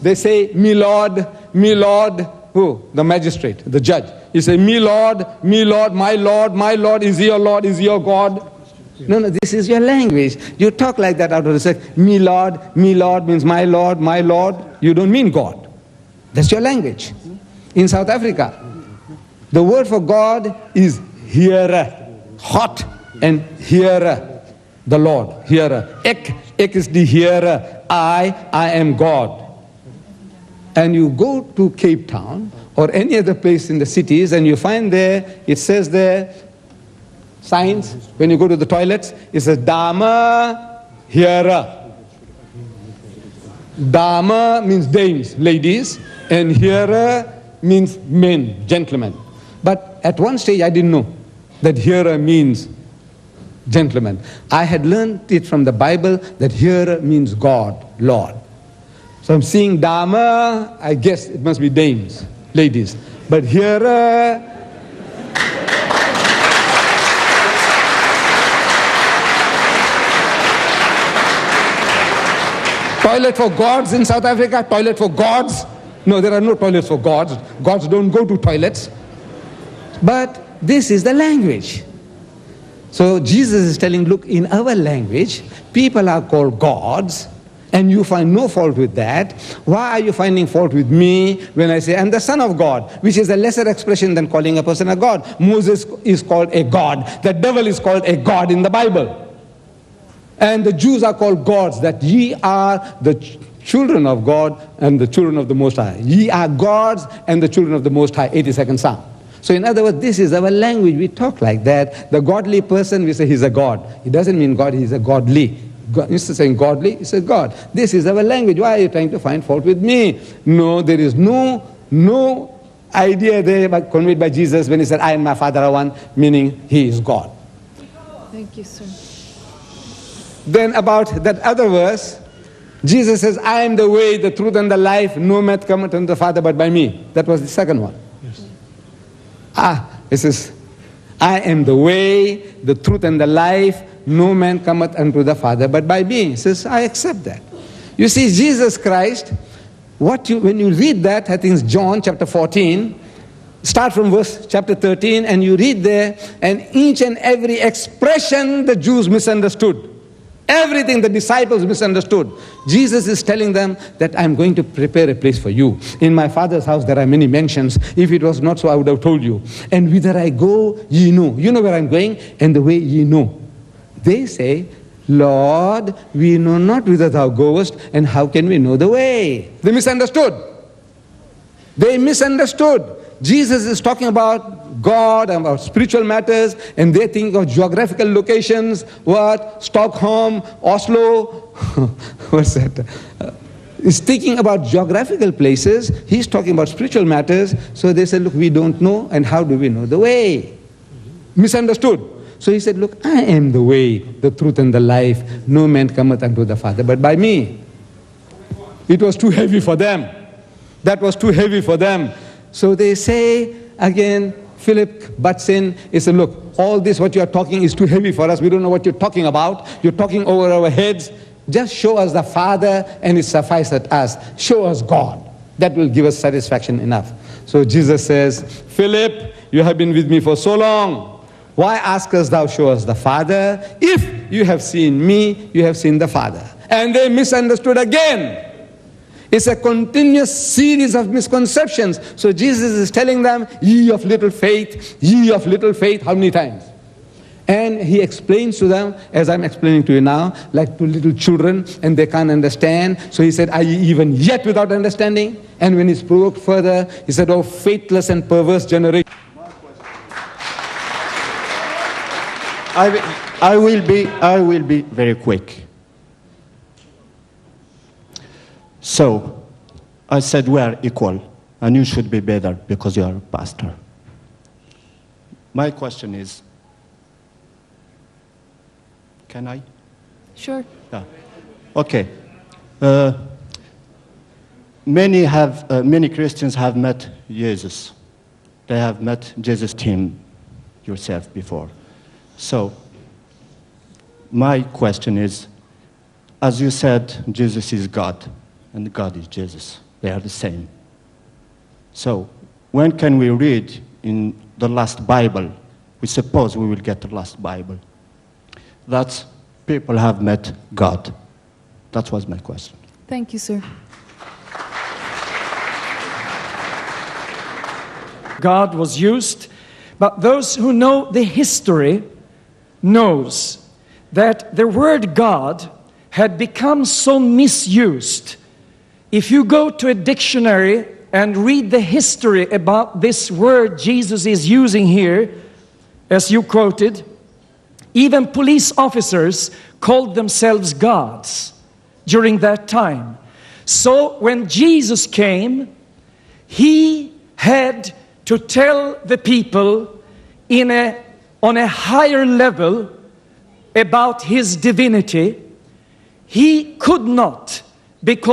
They say, "Me Lord, me Lord." Who? The magistrate, the judge. He say, "Me Lord, my Lord, my Lord." Is he your Lord? Is he your God? No, this is your language. You talk like that out of respect. Me Lord means my Lord, my Lord. You don't mean God. That's your language. In South Africa, the word for God is hearer. Hot and hearer. The Lord, hearer. Ek is the hearer. I am God. And you go to Cape Town or any other place in the cities and you find there, it says there, signs, when you go to the toilets, it says, Dama, hearer. Dama means dames, ladies, and hearer means men, gentlemen. But at one stage I didn't know that hearer means gentlemen. I had learned it from the Bible that hearer means God, Lord. So I'm seeing Dama, I guess it must be dames, ladies. But hearer, toilet for gods in South Africa, toilet for gods. No, there are no toilets for gods. Gods don't go to toilets. But this is the language. So Jesus is telling, look, in our language, people are called gods, and you find no fault with that. Why are you finding fault with me when I say I'm the Son of God, which is a lesser expression than calling a person a God? Moses is called a God. The devil is called a God in the Bible. And the Jews are called gods, that ye are the children of God and the children of the Most High. Ye are gods and the children of the Most High, 82nd Psalm. So in other words, this is our language. We talk like that. The godly person, we say he's a God. It doesn't mean God, he's a godly. God, instead of saying godly, he says God. This is our language. Why are you trying to find fault with me? No, there is no idea there conveyed by Jesus when he said, I and my Father are one, meaning he is God. Thank you, sir. Then about that other verse, Jesus says, I am the way, the truth, and the life. No man cometh unto the Father but by me. That was the second one. It says, I am the way, the truth, and the life. No man cometh unto the Father but by me. He says, I accept that. You see, Jesus Christ, when you read that, I think it's John chapter 14, start from verse chapter 13, and you read there, and each and every expression the Jews misunderstood. Everything the disciples misunderstood. Jesus is telling them that I'm going to prepare a place for you. In my Father's house there are many mansions. If it was not so, I would have told you. And whither I go, ye know. You know where I'm going, and the way ye know. They say, Lord, we know not whither thou goest, and how can we know the way? They misunderstood. They misunderstood. Jesus is talking about God, about spiritual matters, and they think of geographical locations. What? Stockholm, Oslo. What's that? He's thinking about geographical places. He's talking about spiritual matters. So they said, look, we don't know, and how do we know the way? Misunderstood. So he said, look, I am the way, the truth, and the life. No man cometh unto the Father but by me. It was too heavy for them. That was too heavy for them. So they say, again, Philip butts in. He said, look, all this what you are talking is too heavy for us. We don't know what you're talking about. You're talking over our heads. Just show us the Father and it sufficeth us. Show us God. That will give us satisfaction enough. So Jesus says, Philip, you have been with me for so long. Why askest thou show us the Father? If you have seen me, you have seen the Father. And they misunderstood again. It's a continuous series of misconceptions. So Jesus is telling them, ye of little faith, ye of little faith. How many times? And he explains to them, as I'm explaining to you now, like to little children, and they can't understand. So he said, are ye even yet without understanding? And when he's provoked further, he said, oh, faithless and perverse generation. I will be very quick. So, I said we are equal, and you should be better because you are a pastor. My question is, can I? Sure. Yeah. Okay. Many Christians have met Jesus. They have met Jesus' team yourself before. So, my question is, as you said, Jesus is God. and God is Jesus. They are the same. So, when can we read in the last Bible? We suppose we will get the last Bible. That people have met God. That was my question. Thank you, sir. God was used, but those who know the history knows that the word God had become so misused. If you go to a dictionary and read the history about this word Jesus is using here, as you quoted, even police officers called themselves gods during that time. So when Jesus came, he had to tell the people on a higher level about his divinity. He could not, because